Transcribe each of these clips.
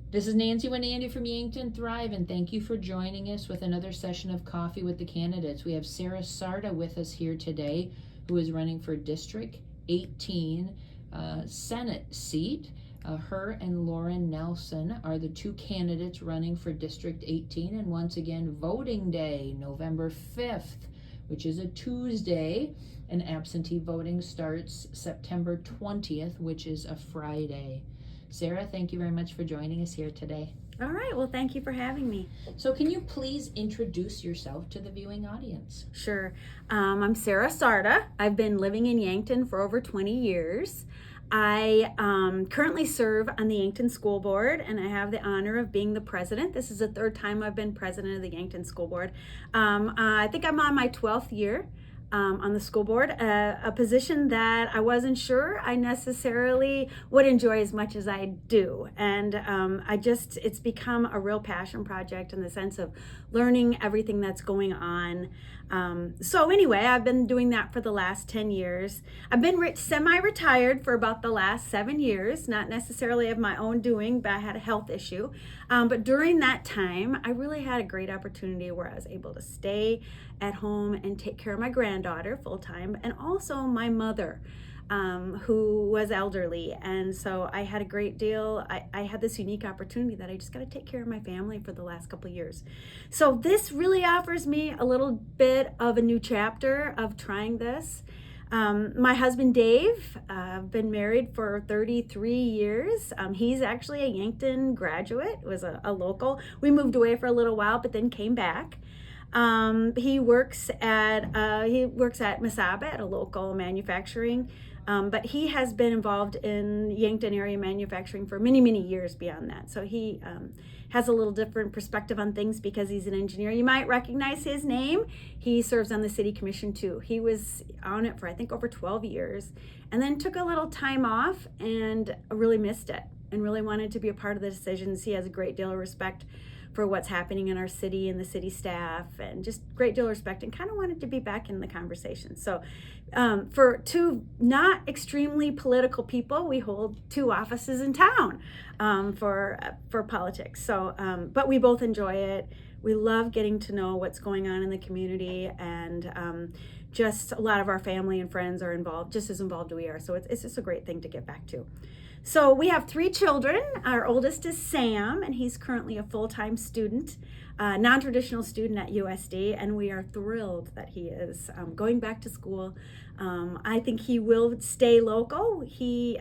This is Nancy and Andy from Yankton Thrive, and thank you for joining us with another session of Coffee with the Candidates. We have Sarah Sarda with us here today, who is running for District 18 Senate seat. Her and Lauren Nelson are the two candidates running for District 18, and once again, voting day, November 5th, which is a Tuesday, and absentee voting starts September 20th, which is a Friday. Sarah, thank you very much for joining us here today. All right, well, thank you for having me. So can you please introduce yourself to the viewing audience? Sure. I'm Sarah Sarda. I've been living in Yankton for over 20 years. I currently serve on the Yankton School Board, and I have the honor of being the president. This is the third time I've been president of the Yankton School Board. I think I'm on my 12th year on the school board, a position that I wasn't sure I necessarily would enjoy as much as I do. And it's become a real passion project in the sense of learning everything that's going on. So anyway, I've been doing that for the last 10 years. I've been semi-retired for about the last 7 years, not necessarily of my own doing, but I had a health issue. But during that time, I really had a great opportunity where I was able to stay at home and take care of my granddaughter full time, and also my mother, who was elderly. And so I had a great deal. I had this unique opportunity that I just got to take care of my family for the last couple of years. So this really offers me a little bit of a new chapter of trying this. My husband Dave, I've been married for 33 years. He's actually a Yankton graduate, was a local. We moved away for a little while, but then came back. He works at Mesaba at a local manufacturing, but he has been involved in Yankton area manufacturing for many, many years beyond that. So he has a little different perspective on things because he's an engineer. You might recognize his name. He serves on the city commission too. He was on it for I think over 12 years, and then took a little time off and really missed it and really wanted to be a part of the decisions. He has a great deal of respect for what's happening in our city and the city staff, and just great deal of respect, and kind of wanted to be back in the conversation. So for two not extremely political people, we hold two offices in town for politics. So but we both enjoy it. We love getting to know what's going on in the community, and just a lot of our family and friends are involved, just as involved as we are. So it's just a great thing to get back to. So we have 3 children. Our oldest is Sam, and he's currently a full-time student, non-traditional student at USD, and we are thrilled that he is going back to school. I think he will stay local. He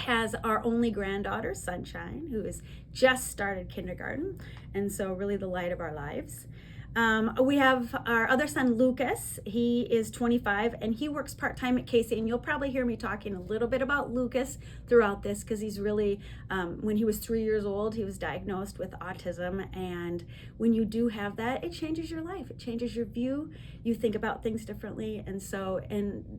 has our only granddaughter, Sunshine, who has just started kindergarten, and so really the light of our lives. We have our other son, Lucas. He is 25, and he works part-time at Casey, and you'll probably hear me talking a little bit about Lucas throughout this, because he's really, when he was 3 years old, he was diagnosed with autism, and when you do have that, it changes your life. It changes your view. You think about things differently, and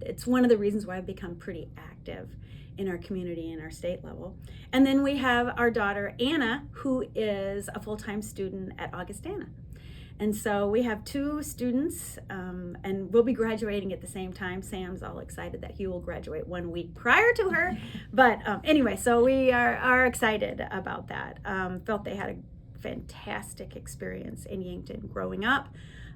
it's one of the reasons why I've become pretty active in our community and our state level. And then we have our daughter, Anna, who is a full-time student at Augustana. And so we have 2 students, and we'll be graduating at the same time. Sam's all excited that he will graduate 1 week prior to her. But anyway, so we are excited about that. Felt they had a fantastic experience in Yankton growing up.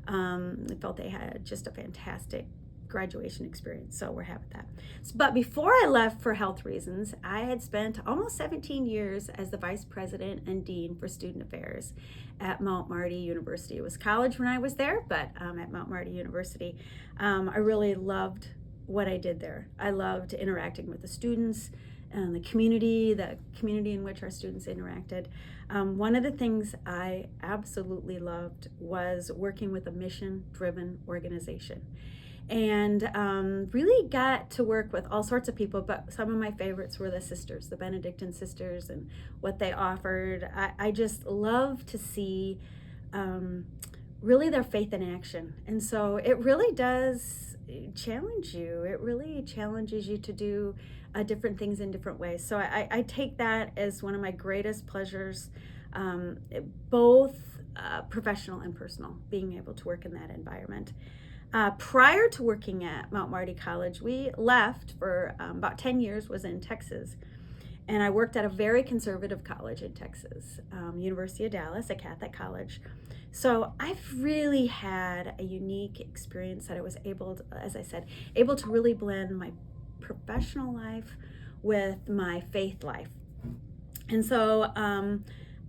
Felt they had just a fantastic graduation experience, so we're happy with that. But before I left for health reasons, I had spent almost 17 years as the vice president and dean for student affairs at Mount Marty University. It was college when I was there, but at Mount Marty University, I really loved what I did there. I loved interacting with the students and the community in which our students interacted. One of the things I absolutely loved was working with a mission-driven organization. And really got to work with all sorts of people, but some of my favorites were the sisters, the Benedictine sisters, and what they offered. I just love to see really their faith in action. And so it really does challenge you. It really challenges you to do different things in different ways. So I take that as one of my greatest pleasures, both professional and personal, being able to work in that environment. Prior to working at Mount Marty College, we left for about 10 years, was in Texas. and I worked at a very conservative college in Texas, University of Dallas, a Catholic college. So I've really had a unique experience that I was able to, as I said, able to really blend my professional life with my faith life. And so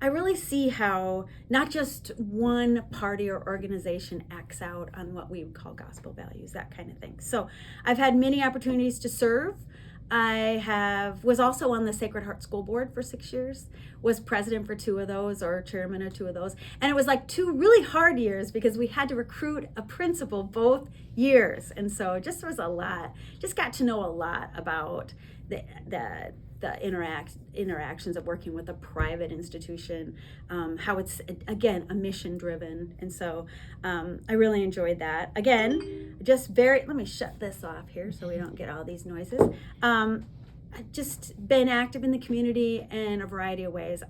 I really see how not just one party or organization acts out on what we would call gospel values, that kind of thing. So I've had many opportunities to serve. Was also on the Sacred Heart School Board for 6 years, was president for 2 of those, or chairman of 2 of those. And it was like 2 really hard years because we had to recruit a principal both years. And so it just was a lot, just got to know a lot about the interactions of working with a private institution, how it's, again, a mission driven. And so I really enjoyed that. Again, let me shut this off here so we don't get all these noises. I've just been active in the community in a variety of ways.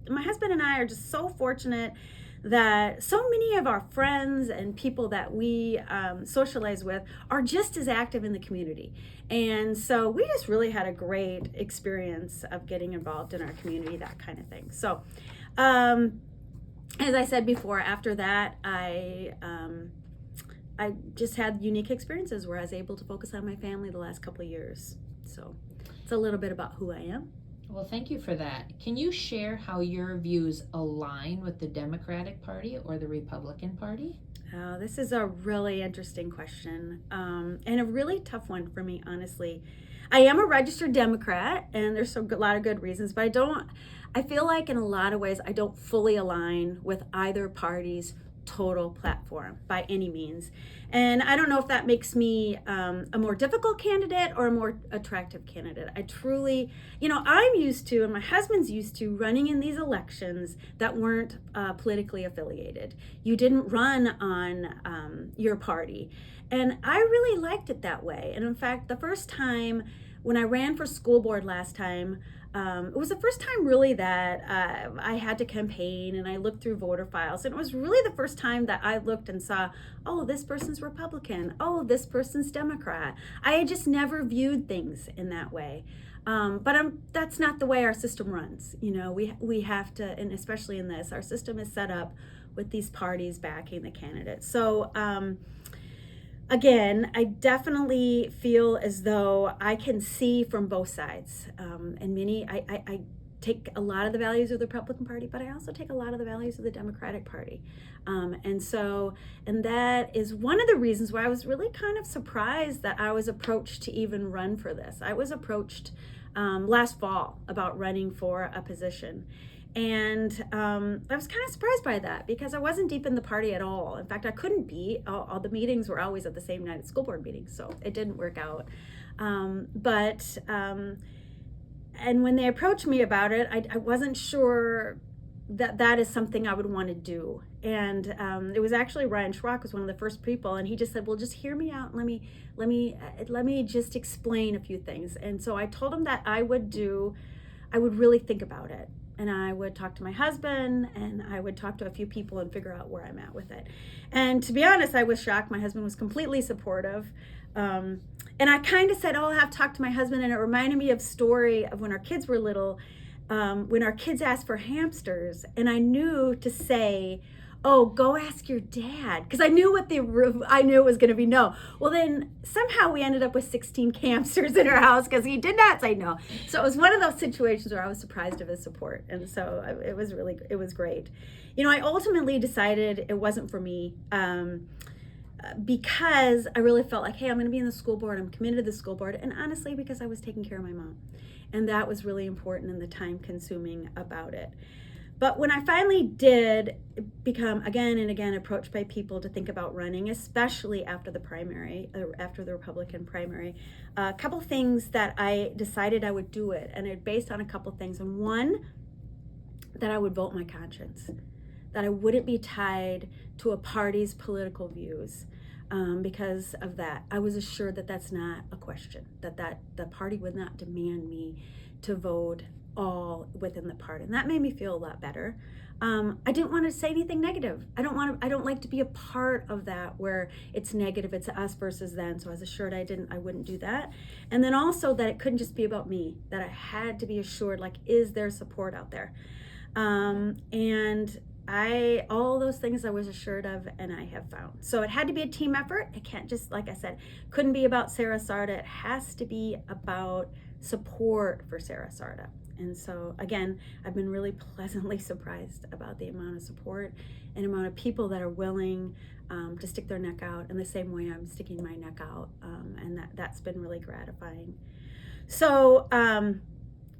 My husband and I are just so fortunate that so many of our friends and people that we socialize with are just as active in the community. And so we just really had a great experience of getting involved in our community, that kind of thing. So as I said before, after that, I just had unique experiences where I was able to focus on my family the last couple of years. So it's a little bit about who I am. Well, thank you for that. Can you share how your views align with the Democratic Party or the Republican Party? Oh, this is a really interesting question, and a really tough one for me, honestly. I am a registered Democrat, and there's a lot of good reasons, but I feel like in a lot of ways I don't fully align with either party's total platform by any means. And I don't know if that makes me a more difficult candidate or a more attractive candidate. I truly, I'm used to, and my husband's used to, running in these elections that weren't politically affiliated. You didn't run on your party. And I really liked it that way. And in fact, the first time when I ran for school board last time, it was the first time really that I had to campaign, and I looked through voter files, and it was really the first time that I looked and saw, oh, this person's Republican, oh, this person's Democrat. I had just never viewed things in that way. But that's not the way our system runs. We have to, and especially in this, our system is set up with these parties backing the candidates. So again, I definitely feel as though I can see from both sides. I take a lot of the values of the Republican Party, but I also take a lot of the values of the Democratic Party. And that is one of the reasons why I was really kind of surprised that I was approached to even run for this. I was approached last fall about running for a position. And I was kind of surprised by that because I wasn't deep in the party at all. In fact, I couldn't be. All the meetings were always at the same night at school board meetings, so it didn't work out. And when they approached me about it, I wasn't sure that is something I would want to do. And it was actually Ryan Schrock was one of the first people, and he just said, well, just hear me out and let me just explain a few things. And so I told him that I would really think about it. And I would talk to my husband, and I would talk to a few people and figure out where I'm at with it. And to be honest, I was shocked. My husband was completely supportive. And I kind of said, oh, I'll have to talk to my husband. And it reminded me of a story of when our kids were little, when our kids asked for hamsters. And I knew to say, oh, go ask your dad, because I knew it was going to be no. Well, then somehow we ended up with 16 hamsters in our house because he did not say no. So it was one of those situations where I was surprised of his support, and so it was great. I ultimately decided it wasn't for me because I really felt like, hey, I'm going to be in the school board. I'm committed to the school board, and honestly, because I was taking care of my mom, and that was really important and the time consuming about it. But when I finally did become again and again approached by people to think about running, especially after the primary, after the Republican primary, a couple things that I decided I would do it, and it based on a couple things. And one, that I would vote my conscience, that I wouldn't be tied to a party's political views. Because of that, I was assured that that's not a question, that the party would not demand me to vote all within the party, and that made me feel a lot better. I didn't want to say anything negative. I don't like to be a part of that where it's negative, it's us versus them. So I was assured I wouldn't do that. And then also that it couldn't just be about me, that I had to be assured, like, is there support out there? And all those things I was assured of, and I have found. So it had to be a team effort. It can't just, like I said, couldn't be about Sarah Sarda. It has to be about support for Sarah Sarda. And so again, I've been really pleasantly surprised about the amount of support and amount of people that are willing to stick their neck out in the same way I'm sticking my neck out. And that's been really gratifying. So,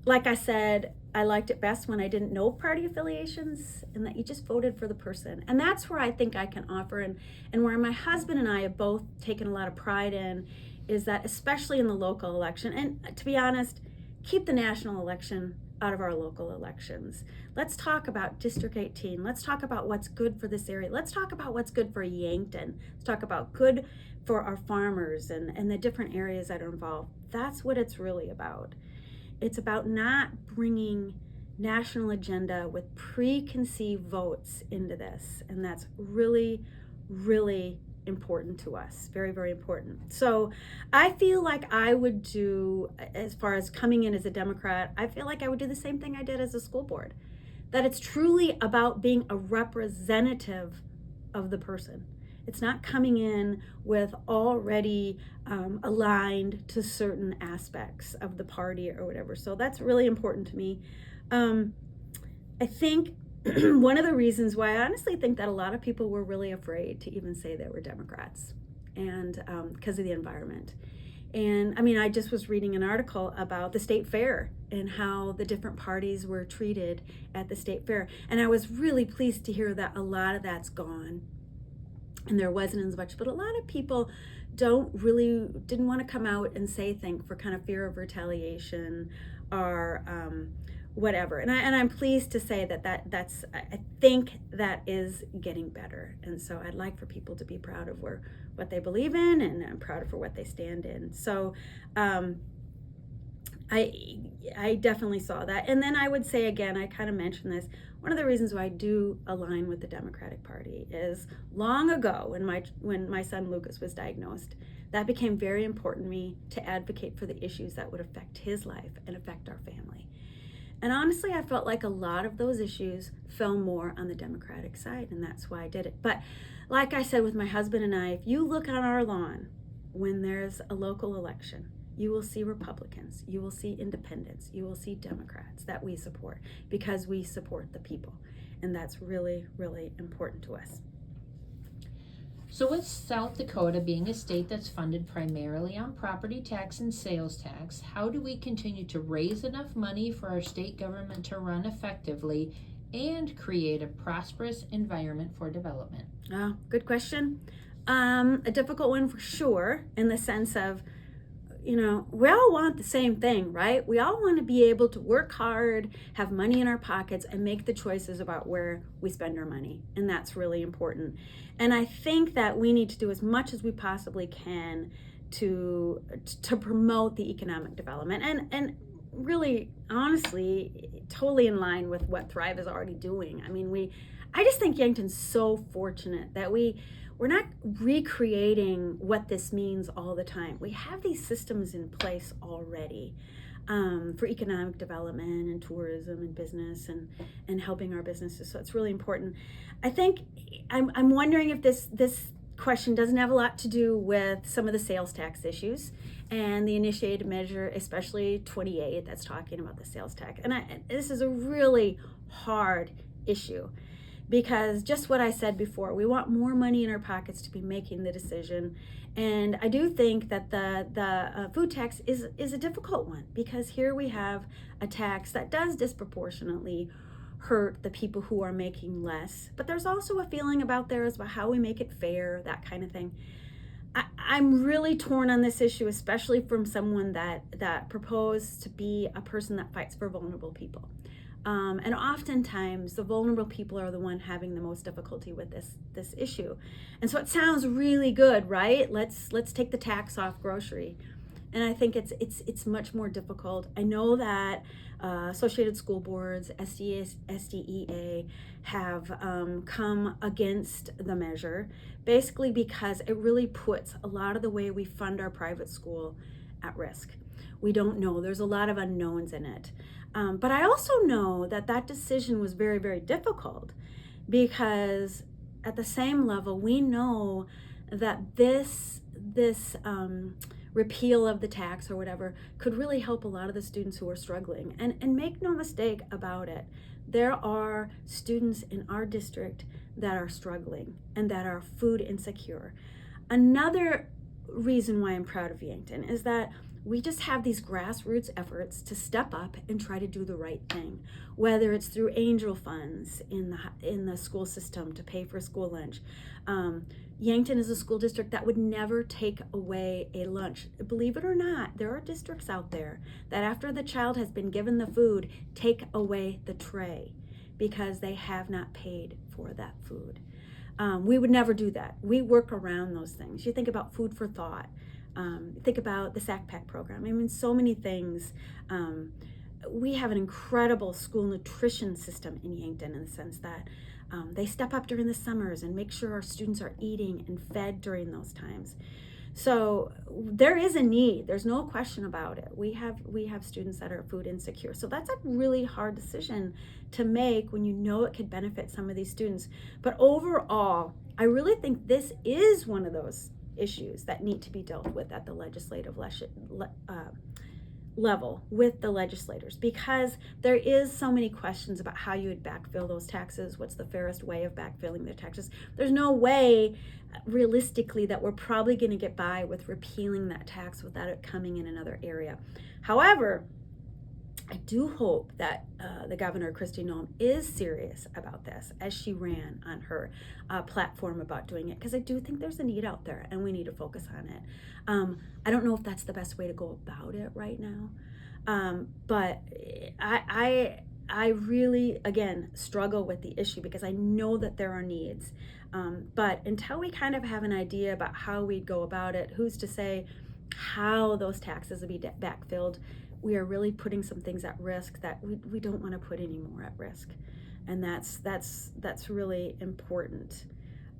like I said, I liked it best when I didn't know party affiliations and that you just voted for the person. And that's where I think I can offer, and where my husband and I have both taken a lot of pride in, is that especially in the local election, and to be honest, keep the national election out of our local elections. Let's talk about District 18. Let's talk about what's good for this area. Let's talk about what's good for Yankton. Let's talk about good for our farmers and the different areas that are involved. That's what it's really about. It's about not bringing national agenda with preconceived votes into this. And that's really, really important to us. Very, very important. So I feel like I would do, as far as coming in as a Democrat, I feel like I would do the same thing I did as a school board. That it's truly about being a representative of the person. It's not coming in with already aligned to certain aspects of the party or whatever. So that's really important to me. I think one of the reasons why I honestly think that a lot of people were really afraid to even say they were Democrats, and because of the environment. And I mean, I just was reading an article about the state fair and how the different parties were treated at the state fair. And I was really pleased to hear that a lot of that's gone. And there wasn't as much, but a lot of people didn't want to come out and say things for kind of fear of retaliation or whatever. And I'm pleased to say that's I think that is getting better. And so I'd like for people to be proud of what they believe in, and I'm proud for what they stand in. So I definitely saw that. And then I would say again, I kind of mentioned this, one of the reasons why I do align with the Democratic Party is long ago when my son Lucas was diagnosed, that became very important to me to advocate for the issues that would affect his life and affect our family. And honestly, I felt like a lot of those issues fell more on the Democratic side, and that's why I did it. But like I said with my husband and I, if you look on our lawn when there's a local election, you will see Republicans, you will see independents, you will see Democrats that we support, because we support the people. And that's really, really important to us. So with South Dakota being a state that's funded primarily on property tax and sales tax, how do we continue to raise enough money for our state government to run effectively and create a prosperous environment for development? Oh, good question. A difficult one for sure, in the sense of, we all want the same thing, right? We all want to be able to work hard, have money in our pockets, and make the choices about where we spend our money. And that's really important. And I think that we need to do as much as we possibly can to promote the economic development. And really, honestly, totally in line with what Thrive is already doing. I mean, I just think Yankton's so fortunate that we're not recreating what this means all the time. We have these systems in place already for economic development and tourism and business and helping our businesses. So it's really important. I think I'm wondering if this question doesn't have a lot to do with some of the sales tax issues and the initiated measure, especially 28, that's talking about the sales tax. And this is a really hard issue, because just what I said before, we want more money in our pockets to be making the decision. And I do think that the food tax is a difficult one, because here we have a tax that does disproportionately hurt the people who are making less. But there's also a feeling about there as well how we make it fair, that kind of thing. I'm really torn on this issue, especially from someone that proposed to be a person that fights for vulnerable people. And oftentimes the vulnerable people are the one having the most difficulty with this issue. And so it sounds really good, right? Let's take the tax off grocery. And I think it's much more difficult. I know that Associated School Boards, SDEA have come against the measure, basically because it really puts a lot of the way we fund our private school at risk. We don't know. There's a lot of unknowns in it. But I also know that that decision was very, very difficult, because at the same level, we know that this repeal of the tax or whatever could really help a lot of the students who are struggling. And make no mistake about it, there are students in our district that are struggling and that are food insecure. Another reason why I'm proud of Yankton is that we just have these grassroots efforts to step up and try to do the right thing, whether it's through angel funds in the school system to pay for school lunch. Yankton is a school district that would never take away a lunch. Believe it or not, there are districts out there that after the child has been given the food, take away the tray because they have not paid for that food. We would never do that. We work around those things. You think about food for thought. Think about the SAC Pack program. I mean, so many things. We have an incredible school nutrition system in Yankton in the sense that they step up during the summers and make sure our students are eating and fed during those times. So there is a need. There's no question about it. We have students that are food insecure. So that's a really hard decision to make when you know it could benefit some of these students. But overall, I really think this is one of those issues that need to be dealt with at the legislative level with the legislators, because there is so many questions about how you would backfill those taxes. What's the fairest way of backfilling the taxes? There's no way realistically that we're probably going to get by with repealing that tax without it coming in another area. However, I do hope that the governor, Kristi Noem, is serious about this as she ran on her platform about doing it, because I do think there's a need out there and we need to focus on it. I don't know if that's the best way to go about it right now, but I really, again, struggle with the issue because I know that there are needs. But until we kind of have an idea about how we'd go about it, who's to say how those taxes will be backfilled, we are really putting some things at risk that we don't want to put any more at risk. And that's really important.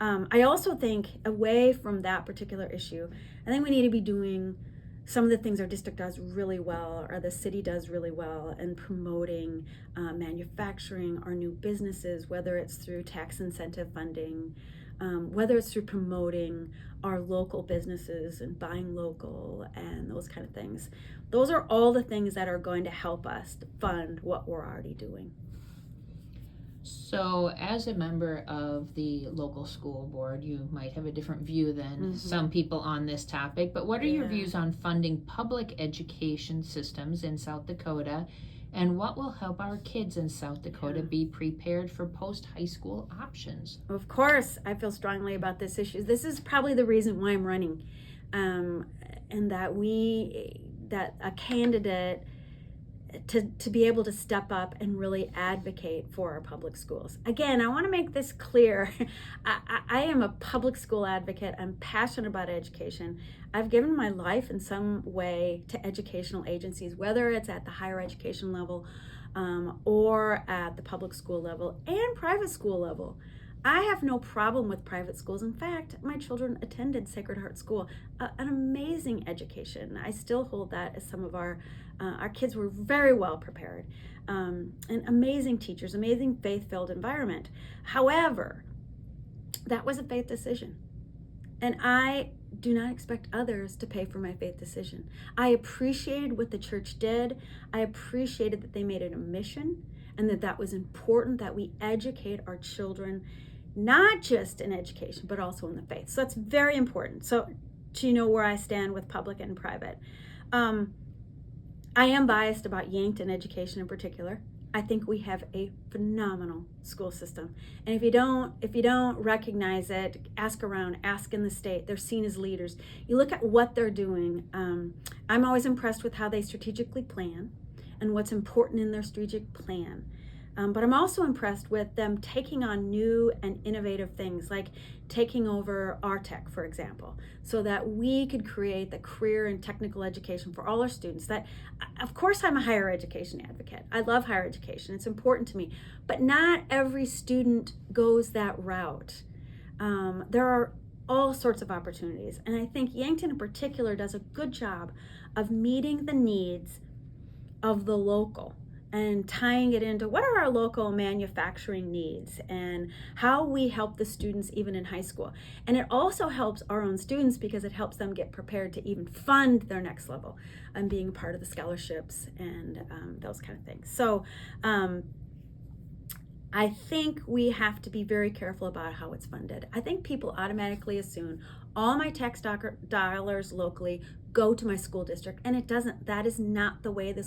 I also think, away from that particular issue, I think we need to be doing some of the things our district does really well, or the city does really well, in promoting manufacturing or new businesses, whether it's through tax incentive funding, whether it's through promoting our local businesses and buying local and those kind of things. Those are all the things that are going to help us fund what we're already doing. So, as a member of the local school board, you might have a different view than some people on this topic, but what are your views on funding public education systems in South Dakota, and what will help our kids in South Dakota be prepared for post-high school options? Of course, I feel strongly about this issue. This is probably the reason why I'm running, and that a candidate to be able to step up and really advocate for our public schools. Again, I want to make this clear. I am a public school advocate. I'm passionate about education. I've given my life in some way to educational agencies, whether it's at the higher education level or at the public school level and private school level. I have no problem with private schools. In fact, my children attended Sacred Heart School, an amazing education. I still hold that as some of our kids were very well prepared, and amazing teachers, amazing faith-filled environment. However, that was a faith decision, and I do not expect others to pay for my faith decision. I appreciated what the church did. I appreciated that they made it a mission, and that was important that we educate our children, not just in education, but also in the faith. So that's very important. So to know where I stand with public and private. I am biased about Yankton education in particular. I think we have a phenomenal school system. And if you don't recognize it, ask around, ask in the state. They're seen as leaders. You look at what they're doing. I'm always impressed with how they strategically plan and what's important in their strategic plan. But I'm also impressed with them taking on new and innovative things, like taking over RTech, for example, so that we could create the career and technical education for all our students. That, of course, I'm a higher education advocate. I love higher education. It's important to me. But not every student goes that route. There are all sorts of opportunities. And I think Yankton in particular does a good job of meeting the needs of the local and tying it into what are our local manufacturing needs and how we help the students even in high school. And it also helps our own students because it helps them get prepared to even fund their next level and being a part of the scholarships and those kind of things. So I think we have to be very careful about how it's funded. I think people automatically assume all my tax dollars locally go to my school district, and it doesn't. That is not the way the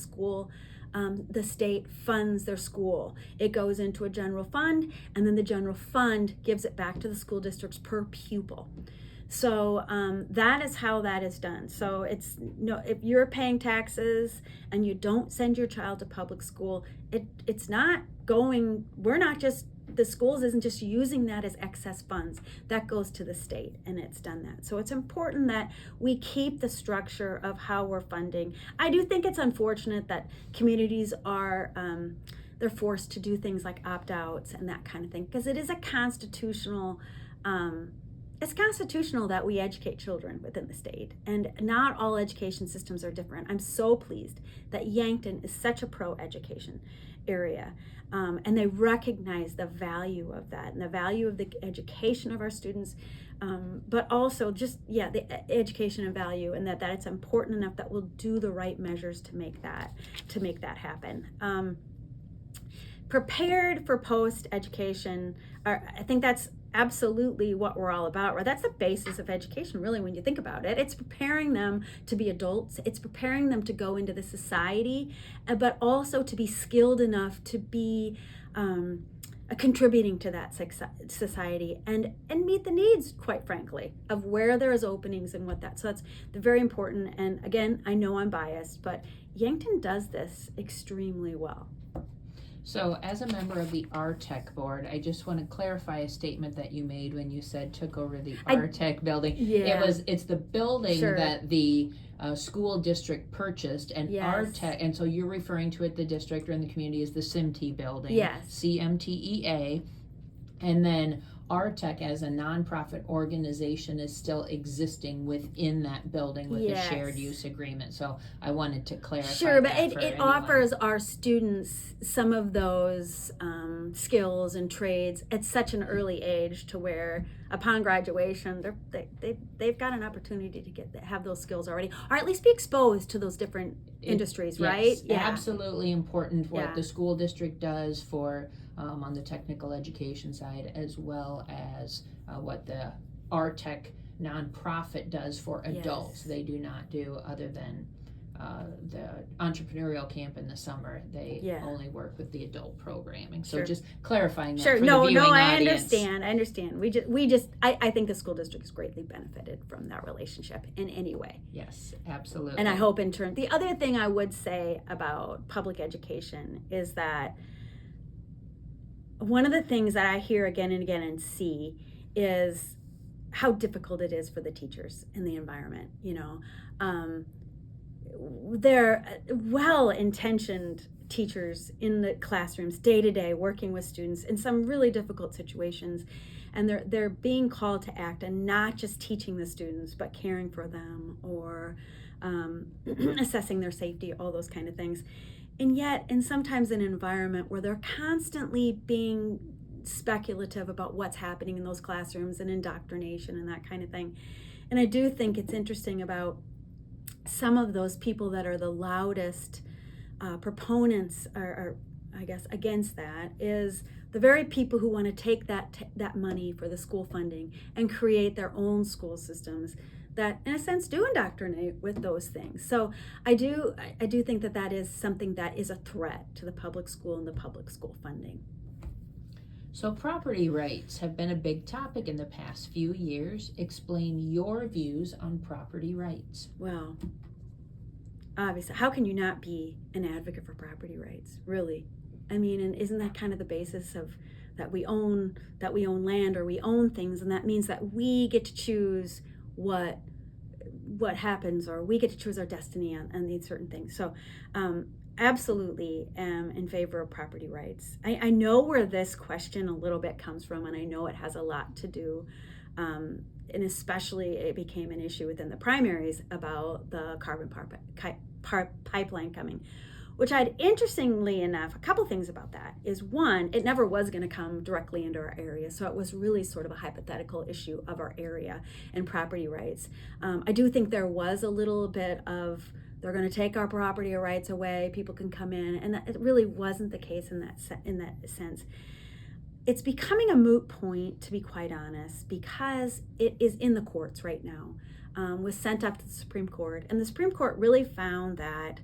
state funds their school. It goes into a general fund, and then the general fund gives it back to the school districts per pupil. So that is how that is done. So it's if you're paying taxes and you don't send your child to public school, it's not going. The schools isn't just using that as excess funds. That goes to the state, and it's done that. So it's important that we keep the structure of how we're funding. I do think it's unfortunate that communities are they're forced to do things like opt-outs and that kind of thing, because it is a constitutional. It's constitutional that we educate children within the state, and not all education systems are different. I'm so pleased that Yankton is such a pro-education area, and they recognize the value of that and the value of the education of our students, but also the education and value, and that it's important enough that we'll do the right measures to make that happen. Prepared for post-education, I think that's absolutely what we're all about, right? That's the basis of education, really, when you think about it. It's preparing them to be adults. It's preparing them to go into the society, but also to be skilled enough to be contributing to that society and meet the needs, quite frankly, of where there is openings and what that. So that's very important. And again, I know I'm biased, but Yankton does this extremely well. So as a member of the RTech board, I just want to clarify a statement that you made when you said took over the RTech building. Yeah. It's the building that the school district purchased, and RTech, and so you're referring to it, the district or in the community, is the CMT building. Yes. CMTEA. And then RTech as a nonprofit organization is still existing within that building with a shared use agreement. So I wanted to clarify. Sure, but it offers our students some of those skills and trades at such an early age, to where upon graduation they've got an opportunity to have those skills already, or at least be exposed to those different industries, right? Yeah, absolutely important what the school district does for on the technical education side, as well as what the RTech nonprofit does for adults. They do not do, other than the entrepreneurial camp in the summer, they only work with the adult programming. So just clarifying that for the viewing audience. I understand. I think the school district has greatly benefited from that relationship in any way. Yes, absolutely. And I hope in turn, the other thing I would say about public education is that one of the things that I hear again and again and see is how difficult it is for the teachers in the environment. They're well-intentioned teachers in the classrooms day to day, working with students in some really difficult situations, and they're being called to act, and not just teaching the students, but caring for them, or assessing their safety, all those kind of things. And yet, and sometimes in an environment where they're constantly being speculative about what's happening in those classrooms and indoctrination and that kind of thing. And I do think it's interesting about some of those people that are the loudest proponents, or I guess against that, is the very people who want to take that money for the school funding and create their own school systems that, in a sense, do indoctrinate with those things. So I do think that is something that is a threat to the public school and the public school funding. So property rights have been a big topic in the past few years. Explain your views on property rights. Well, obviously, how can you not be an advocate for property rights, really? I mean, and isn't that kind of the basis of that we own land, or we own things, and that means that we get to choose what happens, or we get to choose our destiny on these certain things. So absolutely am in favor of property rights. I know where this question a little bit comes from, and I know it has a lot to do, and especially it became an issue within the primaries about the carbon pipeline coming, which I'd, interestingly enough, a couple things about that is, one, it never was going to come directly into our area, so it was really sort of a hypothetical issue of our area and property rights. I do think there was a little bit of, they're going to take our property rights away, people can come in, and that, it really wasn't the case in that sense. It's becoming a moot point, to be quite honest, because it is in the courts right now. Was sent up to the Supreme Court, and the Supreme Court really found that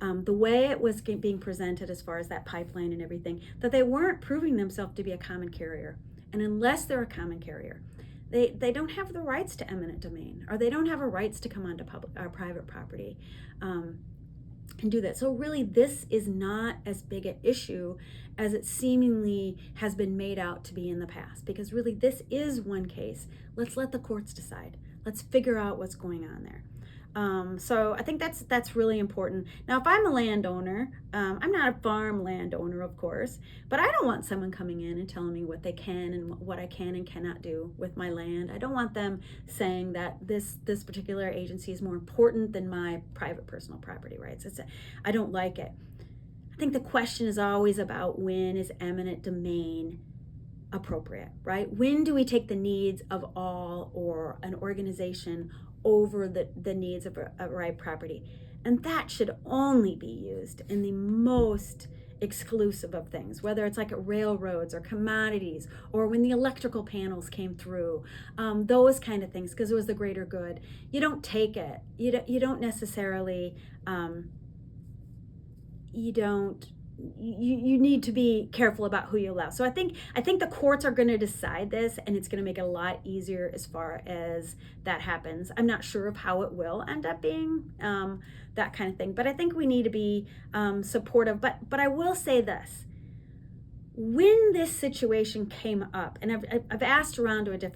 the way it was being presented as far as that pipeline and everything, that they weren't proving themselves to be a common carrier. And unless they're a common carrier, they don't have the rights to eminent domain, or they don't have a rights to come onto public or private property and do that. So really, this is not as big an issue as it seemingly has been made out to be in the past, because really this is one case. Let's let the courts decide. Let's figure out what's going on there. So I think that's really important. Now, if I'm a landowner, I'm not a farm landowner, of course, but I don't want someone coming in and telling me what they can and what I can and cannot do with my land. I don't want them saying that this particular agency is more important than my private personal property rights. I don't like it. I think the question is always about, when is eminent domain appropriate, right? When do we take the needs of all or an organization over the needs of a right property? And that should only be used in the most exclusive of things, whether it's like at railroads or commodities, or when the electrical panels came through, those kind of things, because it was the greater good. You don't take it. You don't necessarily. You need to be careful about who you allow. So I think the courts are going to decide this, and it's going to make it a lot easier as far as that happens. I'm not sure of how it will end up being, that kind of thing, but I think we need to be supportive. But I will say this: when this situation came up, and I've asked around to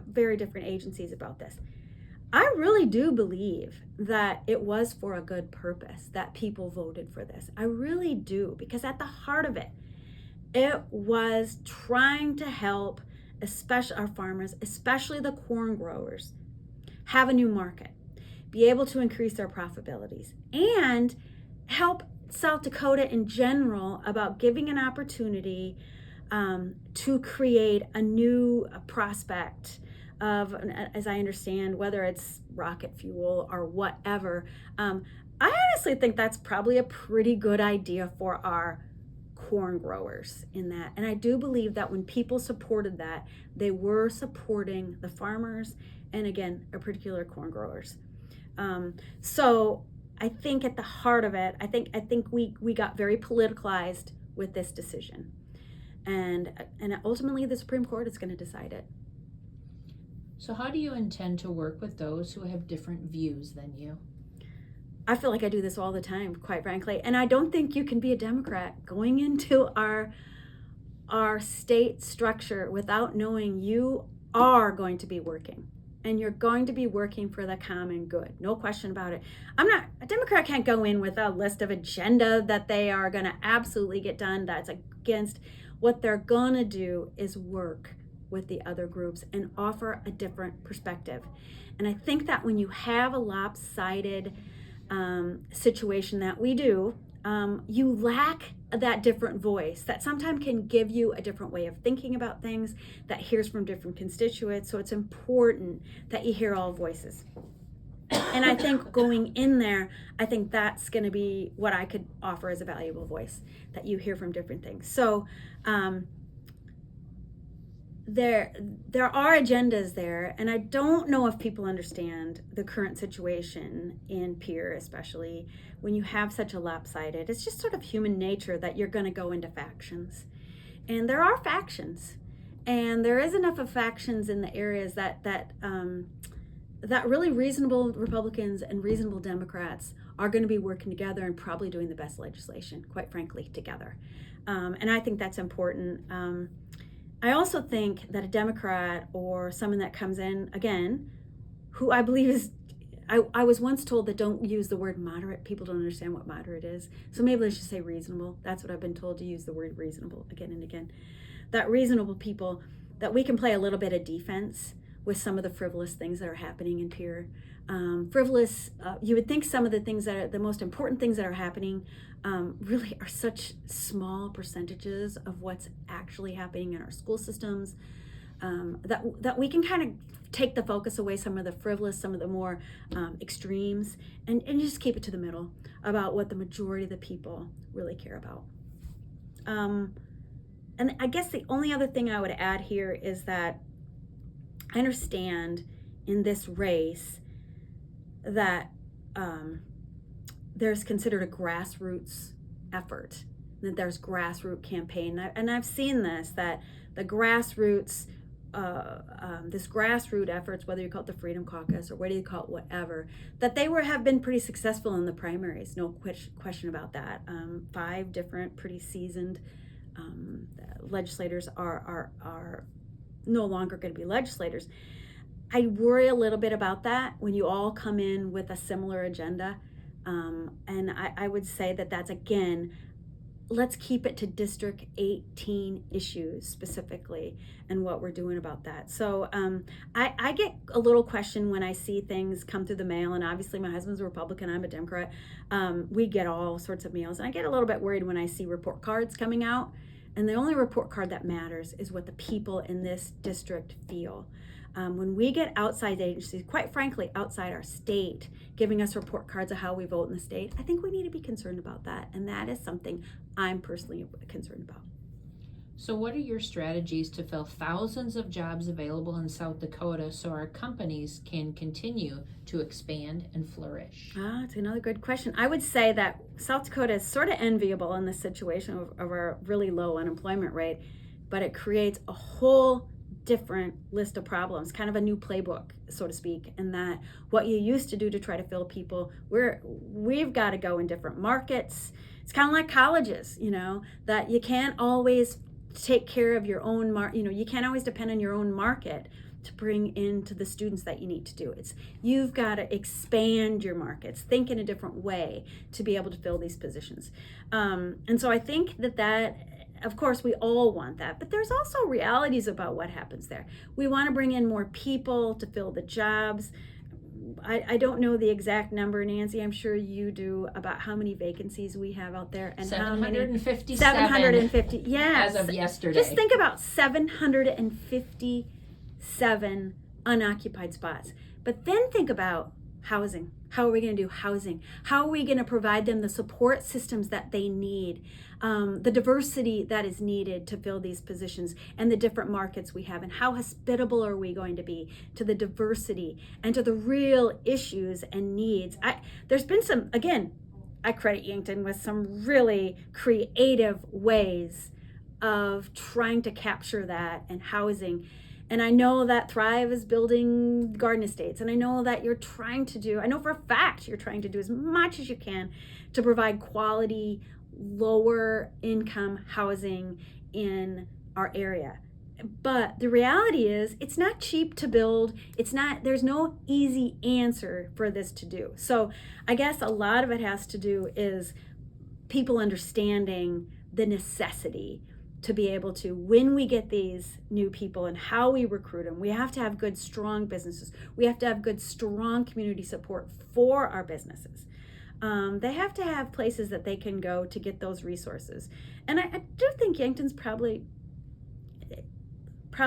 very different agencies about this, I really do believe that it was for a good purpose that people voted for this. I really do, because at the heart of it, it was trying to help, especially our farmers, especially the corn growers, have a new market, be able to increase their profitabilities, and help South Dakota in general about giving an opportunity to create a new prospect of, as I understand, whether it's rocket fuel or whatever. I honestly think that's probably a pretty good idea for our corn growers in that. And I do believe that when people supported that, they were supporting the farmers and, again, a particular corn growers. So I think at the heart of it, I think we got very politicized with this decision. And ultimately the Supreme Court is going to decide it. So how do you intend to work with those who have different views than you? I feel like I do this all the time, quite frankly. And I don't think you can be a Democrat going into our state structure without knowing you are going to be working. And you're going to be working for the common good. No question about it. A Democrat can't go in with a list of agenda that they are going to absolutely get done. That's against what they're going to do is work with the other groups and offer a different perspective. And I think that when you have a lopsided situation that we do, you lack that different voice that sometimes can give you a different way of thinking about things, that hears from different constituents. So it's important that you hear all voices. And I think going in there, I think that's going to be what I could offer as a valuable voice, that you hear from different things. So there are agendas there, and I don't know if people understand the current situation in Pierre, especially when you have such a lopsided. It's just sort of human nature that you're going to go into factions, and there are factions, and there is enough of factions in the areas that really reasonable Republicans and reasonable Democrats are going to be working together and probably doing the best legislation, quite frankly, together. And I think that's important. I also think that a Democrat or someone that comes in, again, who I believe is, I was once told that don't use the word moderate. People don't understand what moderate is. So maybe let's just say reasonable. That's what I've been told, to use the word reasonable again and again. That reasonable people, that we can play a little bit of defense with some of the frivolous things that are happening in peer. You would think some of the things that are the most important things that are happening really are such small percentages of what's actually happening in our school systems, that we can kind of take the focus away, some of the frivolous, some of the more extremes, and just keep it to the middle about what the majority of the people really care about. And I guess the only other thing I would add here is that I understand in this race that there's considered a grassroots effort, that there's grassroots campaign. And I've seen this, that the grassroots, this grassroots efforts, whether you call it the Freedom Caucus or whether you call it whatever, that they have been pretty successful in the primaries, no question about that. 5 different pretty seasoned legislators are no longer going to be legislators. I worry a little bit about that when you all come in with a similar agenda. And I would say that that's, again, let's keep it to District 18 issues specifically and what we're doing about that. So I get a little question when I see things come through the mail, and obviously my husband's a Republican, I'm a Democrat. We get all sorts of mails, and I get a little bit worried when I see report cards coming out, and the only report card that matters is what the people in this district feel. When we get outside agencies, quite frankly, outside our state, giving us report cards of how we vote in the state, I think we need to be concerned about that. And that is something I'm personally concerned about. So what are your strategies to fill thousands of jobs available in South Dakota so our companies can continue to expand and flourish? It's another good question. I would say that South Dakota is sort of enviable in this situation of our really low unemployment rate, but it creates a whole different list of problems, kind of a new playbook, so to speak, and that what you used to do to try to fill people, we've got to go in different markets. It's kind of like colleges, that you can't always take care of your own you can't always depend on your own market to bring into the students that you need to do. You've got to expand your markets, think in a different way to be able to fill these positions. And so I think that of course, we all want that, but there's also realities about what happens there. We want to bring in more people to fill the jobs. I don't know the exact number, Nancy. I'm sure you do, about how many vacancies we have out there and 757. 750. Yes. As of yesterday. Just think about 757 unoccupied spots. But then think about housing. How are we going to do housing? How are we going to provide them the support systems that they need, the diversity that is needed to fill these positions and the different markets we have, and how hospitable are we going to be to the diversity and to the real issues and needs? There's been some, again, I credit Yankton with some really creative ways of trying to capture that and housing. And I know that Thrive is building garden estates, and I know that I know for a fact you're trying to do as much as you can to provide quality, lower income housing in our area. But the reality is it's not cheap to build. There's no easy answer for this to do. So I guess a lot of it has to do is people understanding the necessity to be able to, when we get these new people and how we recruit them, we have to have good, strong businesses. We have to have good, strong community support for our businesses. They have to have places that they can go to get those resources. And I do think Yankton's probably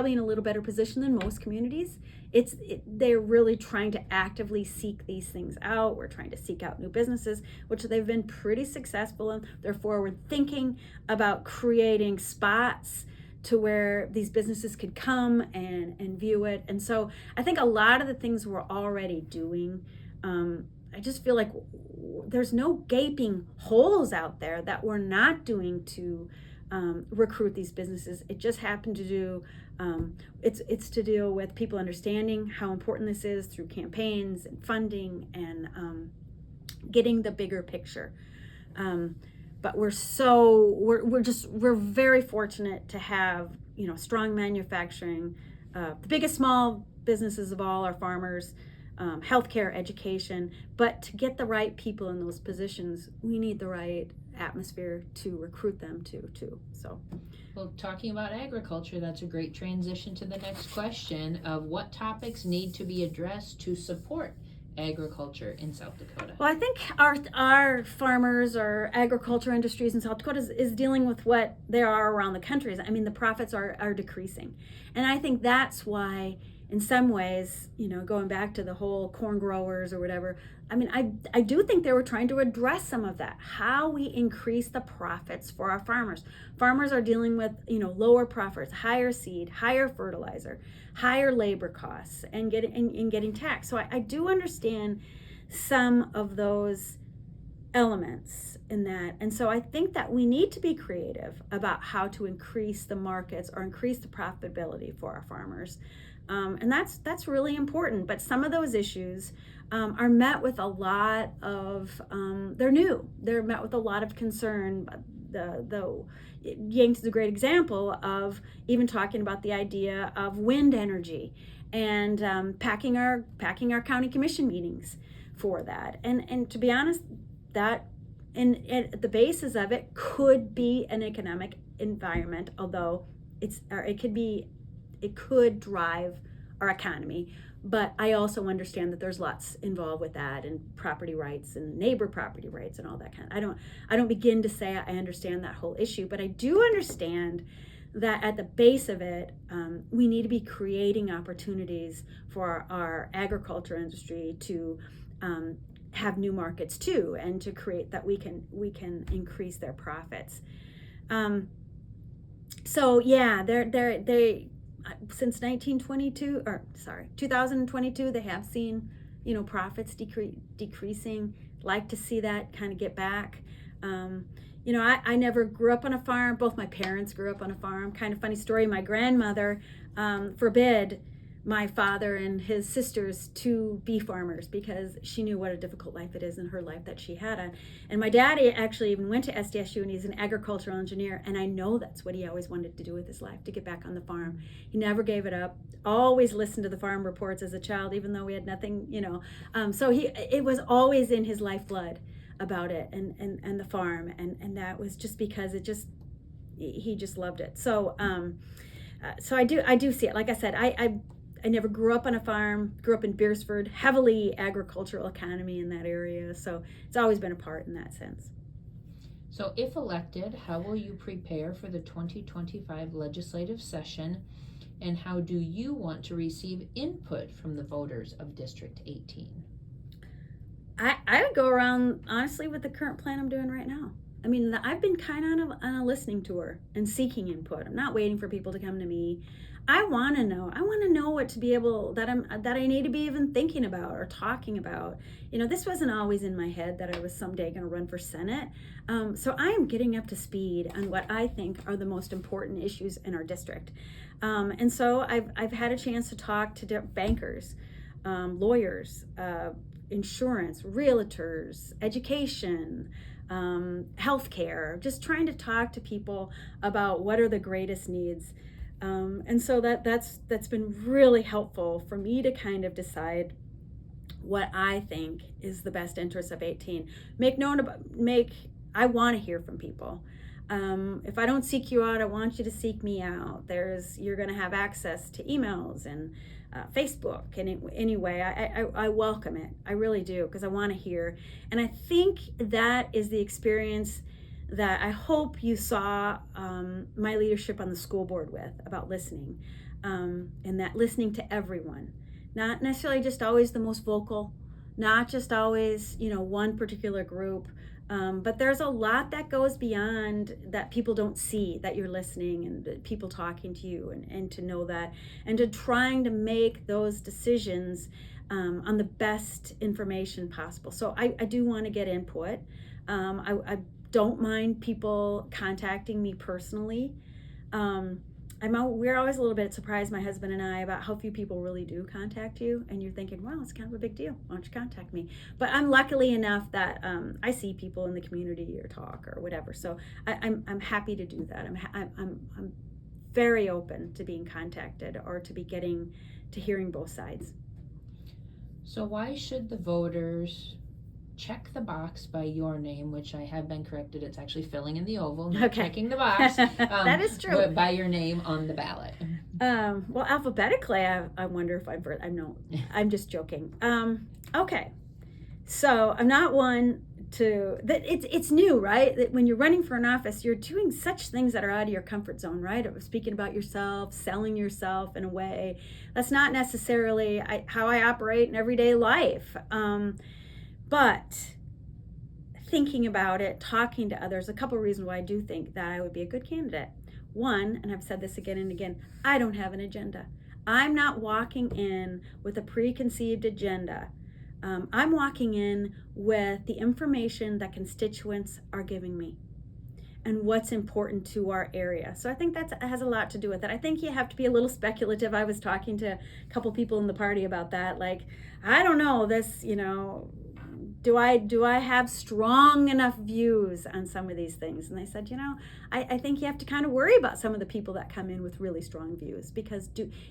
in a little better position than most communities. They're really trying to actively seek these things out. We're trying to seek out new businesses, which they've been pretty successful in. They're forward thinking about creating spots to where these businesses could come and view it. And so I think a lot of the things we're already doing, I just feel like there's no gaping holes out there that we're not doing to recruit these businesses. It just happened to do, it's to deal with people understanding how important this is through campaigns and funding and getting the bigger picture. But we're very fortunate to have, strong manufacturing. The biggest small businesses of all are farmers, healthcare, education. But to get the right people in those positions, we need the right atmosphere to recruit them to too. So, well, talking about agriculture, that's a great transition to the next question of what topics need to be addressed to support agriculture in South Dakota. Well, I think our farmers, our agriculture industries in South Dakota is dealing with what they are around the country. I mean, the profits are decreasing. And I think that's why, in some ways, going back to the whole corn growers or whatever, I mean, I do think they were trying to address some of that, how we increase the profits for our farmers. Farmers are dealing with, lower profits, higher seed, higher fertilizer, higher labor costs, and getting taxed. So I do understand some of those elements in that. And so I think that we need to be creative about how to increase the markets or increase the profitability for our farmers. And that's really important. But some of those issues are met with a lot of, they're met with a lot of concern. The Yankton's a great example of even talking about the idea of wind energy and packing our county commission meetings for that. And to be honest, that at the basis of it could be an economic environment, although it could drive our economy. But I also understand that there's lots involved with that, and property rights and neighbor property rights and all that kind of. I don't begin to say I understand that whole issue, but I do understand that at the base of it, we need to be creating opportunities for our agriculture industry to have new markets too, and to create that we can increase their profits. So yeah, they since 2022, they have seen, profits decreasing. Like to see that kind of get back. I never grew up on a farm. Both my parents grew up on a farm. Kind of funny story. My grandmother forbid my father and his sisters to be farmers because she knew what a difficult life it is in her life that she had. And my daddy actually even went to SDSU, and he's an agricultural engineer, and I know that's what he always wanted to do with his life, to get back on the farm. He never gave it up, always listened to the farm reports as a child, even though we had nothing, so it was always in his lifeblood about it and the farm, and that was just because he just loved it. So I do see it. Like I said, I never grew up on a farm, grew up in Beersford, heavily agricultural economy in that area. So it's always been a part in that sense. So if elected, how will you prepare for the 2025 legislative session? And how do you want to receive input from the voters of District 18? I would go around, honestly, with the current plan I'm doing right now. I mean, I've been kind of on a listening tour and seeking input. I'm not waiting for people to come to me. I want to know what to be able that I need to be even thinking about or talking about. This wasn't always in my head that I was someday going to run for Senate. So I am getting up to speed on what I think are the most important issues in our district. And so I've had a chance to talk to bankers, lawyers, insurance, realtors, education, healthcare, just trying to talk to people about what are the greatest needs. And so that's been really helpful for me to kind of decide what I think is the best interest of 18. I want to hear from people. If I don't seek you out, I want you to seek me out. You're going to have access to emails and Facebook, and anyway, I welcome it. I really do, because I want to hear. And I think that is the experience that I hope you saw my leadership on the school board with, about listening, and that listening to everyone, not necessarily just always the most vocal, not just always one particular group, but there's a lot that goes beyond that people don't see, that you're listening, and people talking to you, and to know that, and to trying to make those decisions on the best information possible. So I do want to get input. I don't mind people contacting me personally. we're always a little bit surprised, my husband and I, about how few people really do contact you, and you're thinking, well, it's kind of a big deal. Why don't you contact me? But I'm luckily enough that I see people in the community or talk or whatever, so I'm happy to do that. I'm very open to being contacted or to hearing both sides. So why should the voters check the box by your name, which I have been corrected, it's actually filling in the oval, not checking the box. That is true. But by your name on the ballot. Well, alphabetically, I wonder if I'm just joking. Okay, so I'm not one it's new, right? That when you're running for an office, you're doing such things that are out of your comfort zone, right? Of speaking about yourself, selling yourself in a way that's not necessarily how I operate in everyday life. But thinking about it, talking to others, a couple of reasons why I do think that I would be a good candidate. One, and I've said this again and again, I don't have an agenda. I'm not walking in with a preconceived agenda. I'm walking in with the information that constituents are giving me and what's important to our area. So I think that has a lot to do with it. I think you have to be a little speculative. I was talking to a couple people in the party about that. Like, I don't know, this, do I have strong enough views on some of these things? And they said, I think you have to kind of worry about some of the people that come in with really strong views, because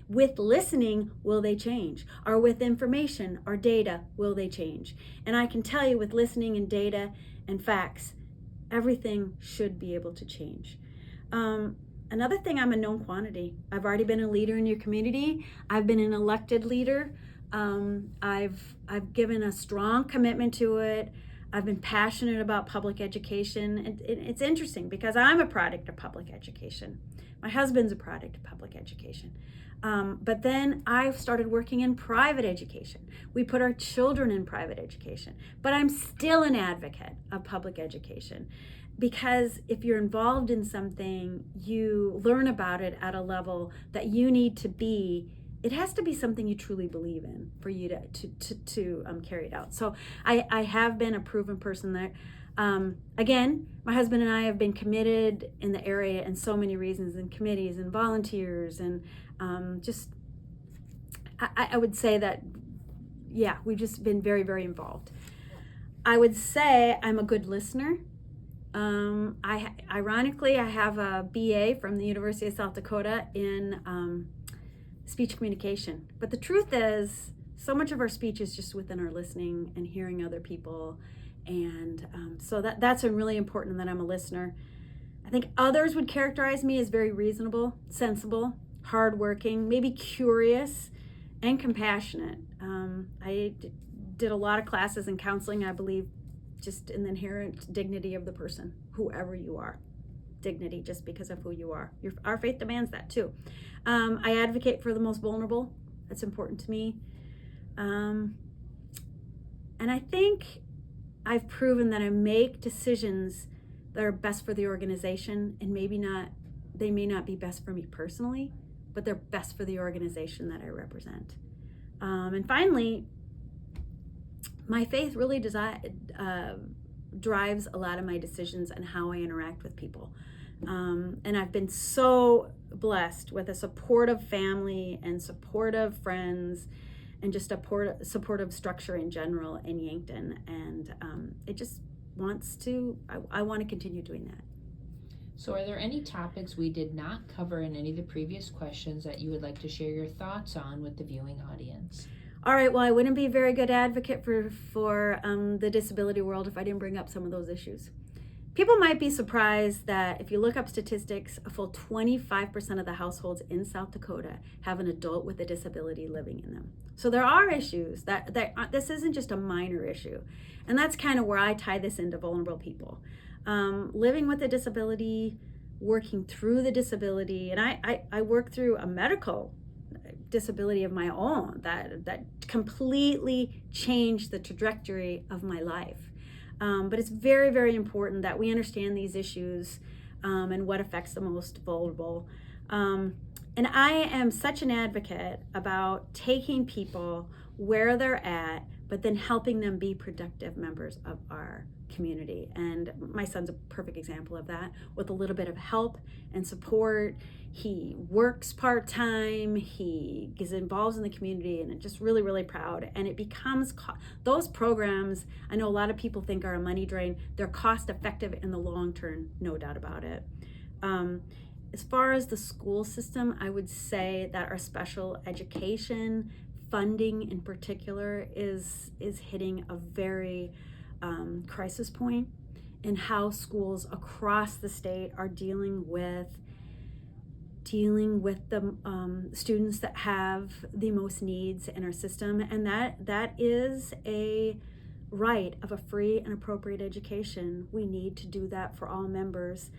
with listening, will they change? Or with information or data, will they change? And I can tell you, with listening and data and facts, everything should be able to change. Another thing, I'm a known quantity. I've already been a leader in your community. I've been an elected leader. I've given a strong commitment to it. I've been passionate about public education. And it's interesting because I'm a product of public education. My husband's a product of public education. But then I've started working in private education. We put our children in private education. But I'm still an advocate of public education, because if you're involved in something, you learn about it at a level that you need to be. It has to be something you truly believe in for you to carry it out. So I have been a proven person there. Again, my husband and I have been committed in the area in so many reasons, and committees and volunteers, and I would say that, yeah, we've just been very, very involved. I would say I'm a good listener. Ironically, I have a BA from the University of South Dakota in speech communication. But the truth is, so much of our speech is just within our listening and hearing other people. And so that's really important, that I'm a listener. I think others would characterize me as very reasonable, sensible, hardworking, maybe curious, and compassionate. I did a lot of classes in counseling, I believe, just in the inherent dignity of the person, whoever you are. Dignity just because of who you are. Our faith demands that too. I advocate for the most vulnerable. That's important to me. And I think I've proven that I make decisions that are best for the organization, and they may not be best for me personally, but they're best for the organization that I represent. And finally, my faith really drives a lot of my decisions and how I interact with people. And I've been so blessed with a supportive family and supportive friends, and just a supportive structure in general in Yankton. And it just I want to continue doing that. So are there any topics we did not cover in any of the previous questions that you would like to share your thoughts on with the viewing audience? All right, well, I wouldn't be a very good advocate for the disability world if I didn't bring up some of those issues. People might be surprised that if you look up statistics, a full 25% of the households in South Dakota have an adult with a disability living in them. So there are issues that this isn't just a minor issue. And that's kind of where I tie this into vulnerable people. Living with a disability, working through the disability, and I work through a medical disability of my own that completely changed the trajectory of my life. But it's very, very important that we understand these issues and what affects the most vulnerable. And I am such an advocate about taking people where they're at, but then helping them be productive members of our community. And my son's a perfect example of that. With a little bit of help and support, he works part-time, he gets involved in the community, and I'm just really, really proud. And it becomes, those programs, I know a lot of people think are a money drain. They're cost effective in the long term, no doubt about it. As far as the school system, I would say that our special education funding in particular is hitting a very crisis point in how schools across the state are dealing with the students that have the most needs in our system, and that is a right of a free and appropriate education. We need to do that for all members,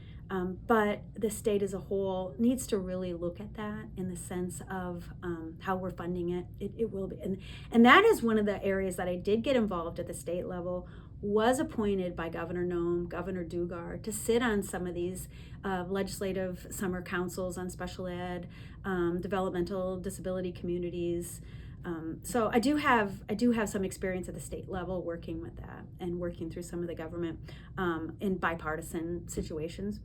but the state as a whole needs to really look at that in the sense of how we're funding it. It will be, and that is one of the areas that I did get involved at the state level. Was appointed by Governor Noem, Governor Dugard, to sit on some of these legislative summer councils on special ed, developmental disability communities. So I do have some experience at the state level working with that and working through some of the government in bipartisan situations.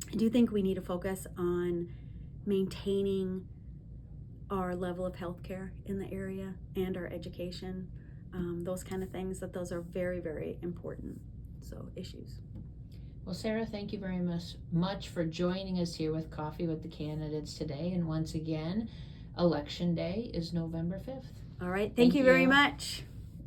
I do think we need to focus on maintaining our level of healthcare in the area and our education. Those kind of things, those are very, very important issues. Well, Sarah, thank you very much for joining us here with Coffee with the Candidates today. And once again, Election Day is November 5th. All right. Thank you very much.